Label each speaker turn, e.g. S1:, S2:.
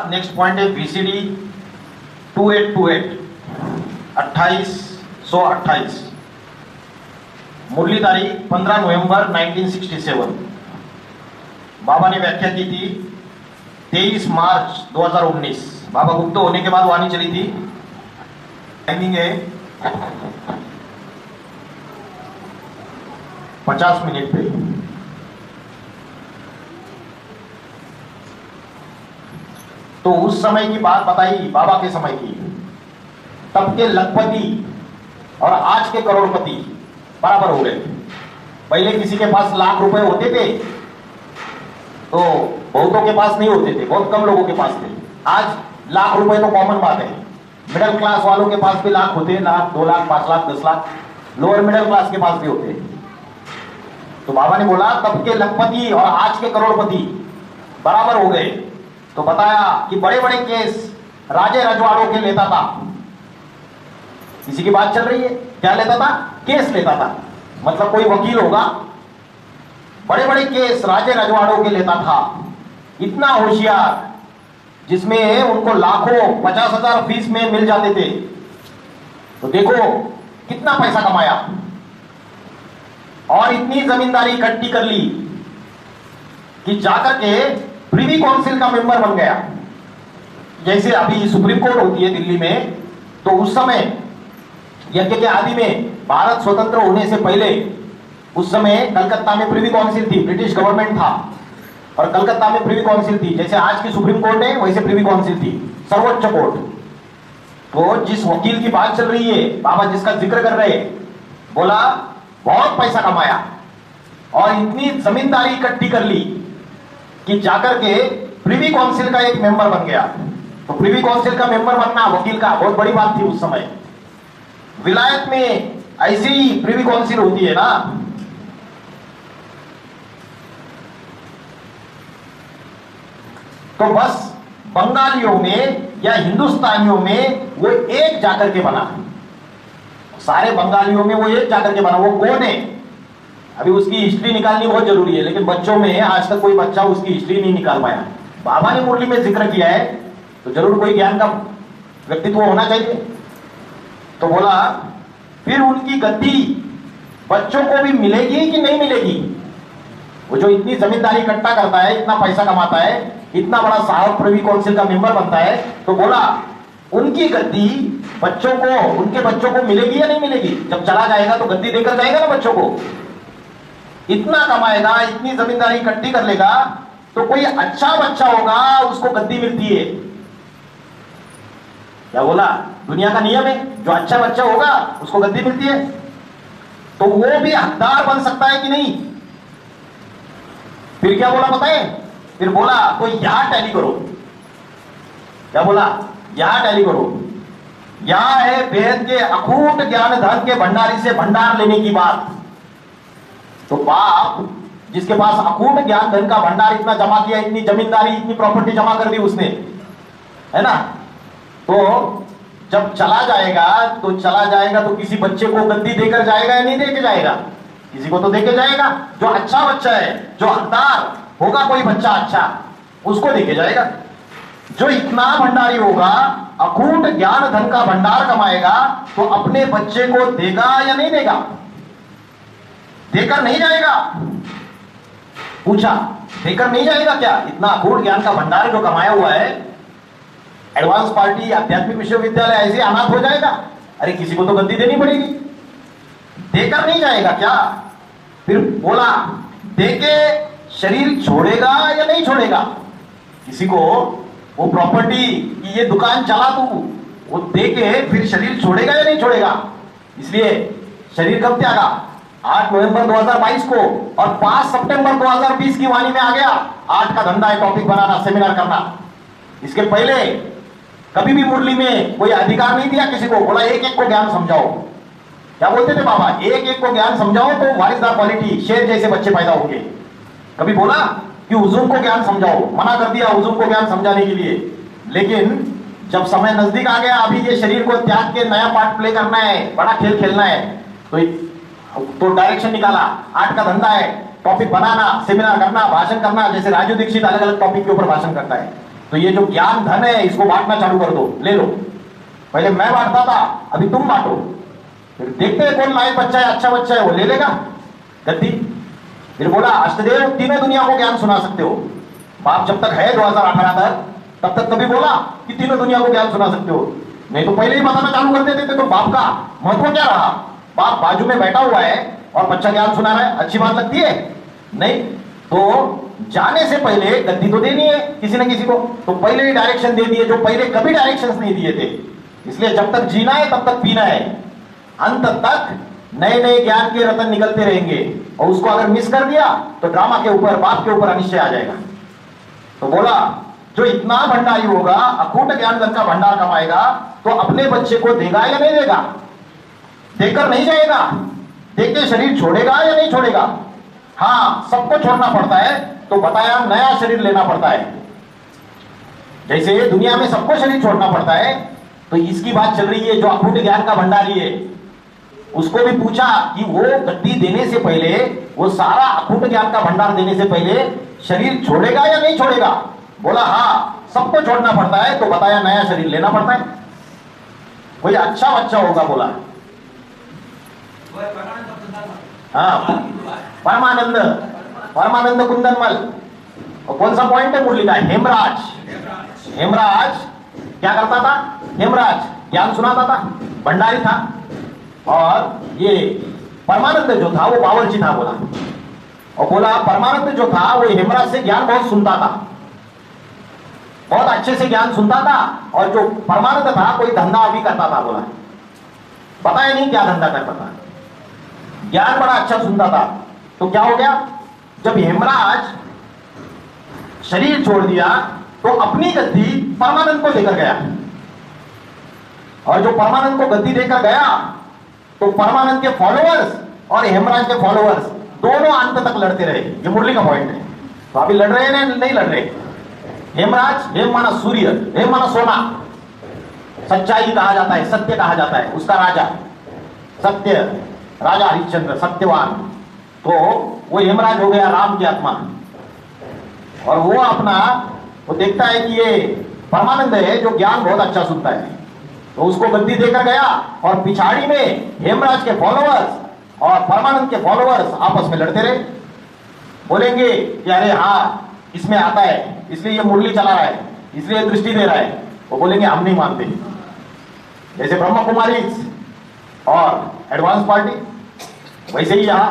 S1: Next point है VCD 2828 2828 मुरली तारीख 15 नवंबर 1967। बाबा ने व्याख्या की थी 23 मार्च 2019। बाबा गुप्त होने के बाद वाणी चली थी। टाइमिंग है 50 मिनट पे। तो उस समय की बात बताई, बाबा के समय की। तब के लखपति और आज के करोड़पति बराबर हो गए। पहले किसी के पास लाख रुपए होते थे तो बहुतों के पास नहीं होते थे, बहुत कम लोगों के पास थे। आज लाख रुपए तो कॉमन बात है। मिडिल क्लास वालों के पास भी लाख होते हैं, lakh, 2 lakh, 5 lakh, 10 lakh. Lower middle class के पास भी होते हैं। तो बाबा ने बोला तब के लखपति और आज के करोड़पति बराबर हो गए। तो बताया कि बड़े बड़े केस राजे रजवाड़ों के लेता था। किसी की बात चल रही है, क्या लेता था? केस लेता था। मतलब कोई वकील होगा, बड़े बड़े केस राजे रजवाड़ों के लेता था। इतना होशियार, जिसमें उनको लाखों 50,000 फीस में मिल जाते थे। तो देखो कितना पैसा कमाया और इतनी जमींदारी इकट्ठी कर ली कि जाकर के प्रिवी काउंसिल का मेंबर बन गया। जैसे अभी सुप्रीम कोर्ट होती है दिल्ली में, तो उस समय यज्ञ के आदि में भारत स्वतंत्र होने से पहले उस समय कलकत्ता में प्रिवी काउंसिल थी, ब्रिटिश गवर्नमेंट था और कलकत्ता में प्रिवी काउंसिल थी। जैसे आज की सुप्रीम कोर्ट है वैसे प्रिवी काउंसिल थी, सर्वोच्च कोर्ट। तो जिस वकील की बात चल रही है, बाबा जिसका जिक्र कर रहे, बोला बहुत पैसा कमाया और इतनी जमींदारी इकट्ठी कर ली कि जाकर के प्रिवी काउंसिल का एक मेंबर बन गया। तो प्रिवी काउंसिल का मेंबर बनना वकील का बहुत बड़ी बात थी उस समय। विलायत में ऐसी ही प्रिवी काउंसिल होती है ना। तो बस बंगालियों में या हिंदुस्तानियों में वो एक जाकर के बना। सारे बंगालियों में वो एक जाकर के बना। वो कौन है? अभी उसकी हिस्ट्री निकालनी बहुत जरूरी है, लेकिन बच्चों में आज तक कोई बच्चा उसकी हिस्ट्री नहीं निकाल पाया। बाबा ने मुरली में जिक्र किया है तो जरूर कोई ज्ञान का व्यक्तित्व होना चाहिए। तो बोला फिर उनकी गद्दी बच्चों को भी मिलेगी कि नहीं मिलेगी? वो जो इतनी जमींदारी इकट्ठा करता है, इतना पैसा कमाता है, इतना बड़ा साहब प्रिवी काउंसिल का मेंबर बनता है, तो बोला उनकी गद्दी बच्चों को, उनके बच्चों को मिलेगी या नहीं मिलेगी? जब चला जाएगा तो गद्दी देकर जाएगा ना बच्चों को। इतना कमाएगा, इतनी जमींदारी इकट्ठी कर लेगा, तो कोई अच्छा बच्चा होगा उसको गद्दी मिलती है। क्या बोला? दुनिया का नियम है, जो अच्छा बच्चा होगा उसको गद्दी मिलती है। तो वो भी हकदार बन सकता है कि नहीं? फिर क्या बोला पता है? फिर बोला तो यहां टैली करो। क्या बोला? यहां टैली करो। यहां है वेद के अखूट ज्ञान धन के भंडारी से भंडार लेने की बात। तो बाप जिसके पास अखूट ज्ञान धन का भंडार इतना जमा किया, इतनी जमींदारी, इतनी प्रॉपर्टी जमा कर दी उसने, है ना? तो जब चला जाएगा तो किसी बच्चे को गद्दी देकर जाएगा या नहीं देके जाएगा? किसी को तो देके जाएगा। जो अच्छा बच्चा है, जो हकदार होगा, कोई बच्चा अच्छा, उसको देके जाएगा। जो इतना भंडारी होगा, अखूट ज्ञान धन का भंडार कमाएगा, तो अपने बच्चे को देगा या नहीं देगा? देकर नहीं जाएगा। पूछा देकर नहीं जाएगा क्या? इतना अखूट ज्ञान का भंडार जो कमाया हुआ है, एडवांस पार्टी आध्यात्मिक विश्वविद्यालय ऐसे अनाथ हो जाएगा? अरे किसी को तो गद्दी देनी पड़ेगी। देकर नहीं जाएगा क्या? फिर बोला देके शरीर छोड़ेगा या नहीं छोड़ेगा? किसी को वो प्रॉपर्टी की ये दुकान चला तू, वो देके फिर शरीर छोड़ेगा या नहीं छोड़ेगा? इसलिए शरीर कब त्यागा? 8 नवंबर 2022 को, और 5 सितंबर 2020 की वाणी में आ गया 8 का धंधा है, टॉपिक बनाना, सेमिनार करना। इसके पहले कभी भी मुरली में कोई अधिकार नहीं दिया किसी को। बोला एक एक को ज्ञान समझाओ। क्या बोलते थे बाबा? एक एक को ज्ञान समझाओ तो वारिसदार क्वालिटी, शेर जैसे बच्चे पैदा होंगे। कभी बोला कि हुजूम को ज्ञान समझाओ? मना कर दिया हुजूम को ज्ञान समझाने के लिए। लेकिन जब समय नजदीक आ गया, अभी ये शरीर को त्याग के नया पार्ट प्ले करना है, बड़ा खेल खेलना है, तो डायरेक्शन निकाला। 8 का धंधा है, टॉपिक बनाना, सेमिनार करना, भाषण करना। जैसे राजू दीक्षित अलग अलग टॉपिक के ऊपर भाषण करता है, तो ये जो ज्ञान धन है इसको बांटना चालू कर दो, ले लो। पहले मैं बांटता था, अभी तुम बांटो। फिर देखते हैं कौन लायक बच्चा है, अच्छा बच्चा है, वो ले लेगा गद्दी। फिर बोला अष्टदेव तीनों दुनिया को ज्ञान सुना सकते हो। बाप जब तक है 2018 तक, तब तक कभी बोला कि तीनों दुनिया को ज्ञान सुना सकते हो? नहीं तो पहले ही बताना चालू कर देते थे, तो बाप का महत्व क्या रहा? बाप बाजू में बैठा हुआ है और बच्चा ज्ञान सुना रहा है, अच्छी बात लगती है? नहीं। तो जाने से पहले गद्दी तो देनी है किसी न किसी को, तो पहले ही डायरेक्शन दे दिए जो पहले कभी डायरेक्शंस नहीं दिए थे। इसलिए जब तक जीना है तब तक पीना है, अंत तक नए नए ज्ञान के रतन निकलते रहेंगे। और उसको अगर मिस कर दिया तो ड्रामा के ऊपर, बाप के ऊपर अनिश्चय आ जाएगा। तो बोला जो इतना भंडारी होगा, अकूट ज्ञान धन का भंडार कमाएगा, तो अपने बच्चे को देगा या नहीं देगा? देकर नहीं जाएगा, देके शरीर छोड़ेगा या नहीं छोड़ेगा? हाँ, सबको छोड़ना पड़ता है, तो बताया नया शरीर लेना पड़ता है। जैसे दुनिया में सबको शरीर छोड़ना पड़ता है, तो इसकी बात चल रही है। जो अकूट ज्ञान का भंडारी है उसको भी पूछा कि वो गद्दी देने से पहले, वो सारा अकूट ज्ञान का भंडार देने से पहले शरीर छोड़ेगा या नहीं छोड़ेगा? बोला हाँ, सबको छोड़ना पड़ता है, तो बताया नया शरीर लेना पड़ता है। कोई अच्छा बच्चा होगा, बोला हाँ परमानंद, परमानंद कुंदनमल। और कौन सा पॉइंट है मुरली का? हेमराज। हेमराज क्या करता था? हेमराज ज्ञान सुनाता था, भंडारी था। और ये परमानंद जो था वो बावर्ची था, बोला। और बोला परमानंद जो था वो हेमराज से ज्ञान बहुत सुनता था, बहुत अच्छे से ज्ञान सुनता था। और जो परमानंद था कोई धंधा भी करता था, बोला पता है नहीं क्या धंधा करता था, ज्ञान बड़ा अच्छा सुनता था। तो क्या हो गया, जब हेमराज शरीर छोड़ दिया तो अपनी गद्दी परमानंद को देकर गया। और जो परमानंद को गद्दी देकर गया तो परमानंद के फॉलोअर्स और हेमराज के फॉलोअर्स दोनों अंत तक लड़ते रहे। ये मुरली का पॉइंट है। तो अभी लड़ रहे हैं ना, नहीं लड़ रहे? हेमराज, हेम माना सूर्य, हेम माना सोना, सच्चाई कहा जाता है, सत्य कहा जाता है, उसका राजा सत्य, राजा हरिश्चंद्र सत्यवान। तो वो हेमराज हो गया राम की आत्मा। और वो अपना वो देखता है कि ये परमानंद है जो ज्ञान बहुत अच्छा सुनता है, तो उसको गद्दी देकर गया। और पिछाड़ी में हेमराज के फॉलोअर्स और परमानंद के फॉलोअर्स आपस में लड़ते रहे। बोलेंगे कि अरे हाँ इसमें आता है इसलिए ये मुरली चला रहा है, इसलिए दृष्टि दे रहा है। वो बोलेंगे हम नहीं मानते। जैसे ब्रह्म कुमारी और एडवांस पार्टी, वैसे ही यहां